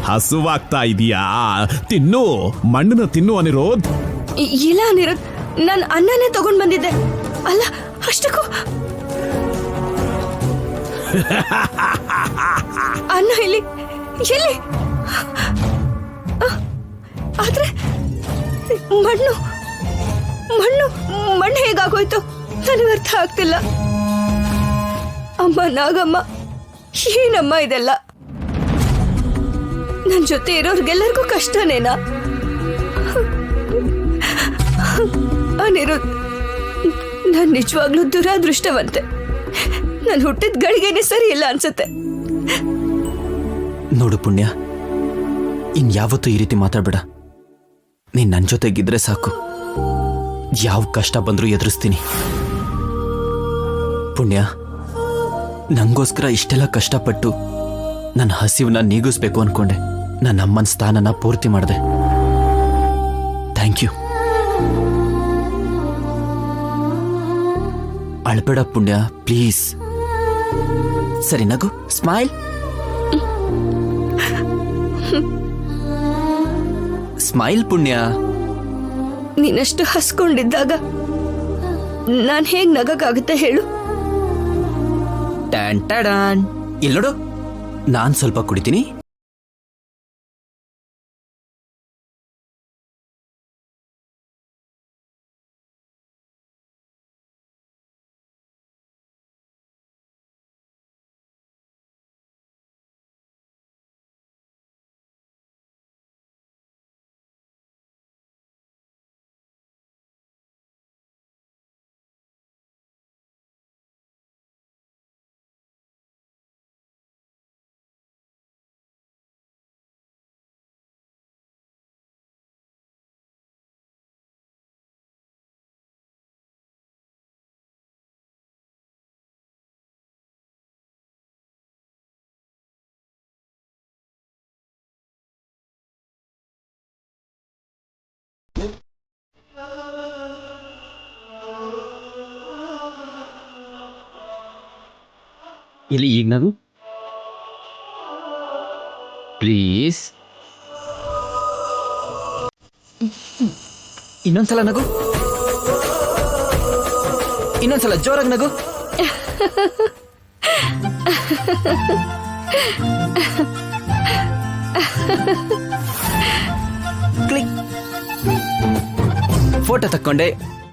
ಹಸುವಾಗ್ತಾ ಇದೀಯಾ? ತಿನ್ನು, ಮಣ್ಣನ್ನ ತಿನ್ನು ಅನಿರೋಧ್. ಇಲ್ಲ ಅನಿರುದ್ಧ್, ನಾನು ಅನ್ನನೇ ತಗೊಂಡ್ ಬಂದಿದ್ದೆ. ಅಲ್ಲ ಅಷ್ಟಕ್ಕೂ ಅನ್ನ ಎಲ್ಲಿ ಎಲ್ಲಿ? ಆದ್ರೆ ಮಣ್ಣು ಮಣ್ಣು ಮಣ್ಣು ಹೇಗಾಗೋಯ್ತು ನನಗೆ ಅರ್ಥ ಆಗ್ತಿಲ್ಲ. ಅಮ್ಮ ನಾಗಮ್ಮ, ಏನಮ್ಮ ಇದೆಲ್ಲ? ನನ್ ಜೊತೆ ಇರೋರ್ಗೆಲ್ಲರಿಗೂ ಕಷ್ಟನೇನಾ? ಅನಿರುದ್ಧ್, ನಾನ್ ನಿಜವಾಗ್ಲೂ ದುರಾದೃಷ್ಟವಂತೆ. ನಾನು ಹುಟ್ಟಿದ ಗಳಿಗೆನೆ ಸರಿ ಇಲ್ಲ ಅನ್ಸುತ್ತೆ. ನೋಡು ಪುಣ್ಯ, ಇನ್ಯಾವತ್ತೂ ಈ ರೀತಿ ಮಾತಾಡ್ಬೇಡ. ನೀನ್ ನನ್ನ ಜೊತೆಗಿದ್ರೆ ಸಾಕು, ಯಾವ ಕಷ್ಟ ಬಂದ್ರೂ ಎದುರಿಸ್ತೀನಿ. ಪುಣ್ಯ, ನಂಗೋಸ್ಕರ ಇಷ್ಟೆಲ್ಲ ಕಷ್ಟಪಟ್ಟು ನನ್ನ ಹಸಿವನ್ನ ನೀಗಿಸ್ಬೇಕು ಅನ್ಕೊಂಡೆ. ನನ್ನ ಅಮ್ಮನ ಸ್ಥಾನನ ಪೂರ್ತಿ ಮಾಡಿದೆ. Thank you. ಅಳ್ಬೇಡ ಪುಣ್ಯ, ಪ್ಲೀಸ್. ಸರಿ, ನಗು, ಸ್ಮೈಲ್. ಸ್ಮೈಲ್ ಪುಣ್ಯ. ನೀನಷ್ಟು ಹಸ್ಕೊಂಡಿದ್ದಾಗ ನಾನ್ ಹೇಗ್ ನಗಕ್ಕಾಗುತ್ತೆ ಹೇಳು? ಟ್ಯಾನ್ ಟ್ಯಾಡಾನ್. ಇಲ್ಲಿ ನೋಡು, ನಾನ್ ಸ್ವಲ್ಪ ಕುಡಿತೀನಿ. ಇಲ್ಲಿ ಈಗ ನಗು ಪ್ಲೀಸ್. ಇನ್ನೊಂದ್ಸಲ ನಗು, ಇನ್ನೊಂದ್ಸಲ ಜೋರಾಗಿ ನಗು. ಕ್ಲಿಕ್. ಫೋಟೋ ತಕ್ಕೊಂಡೆ,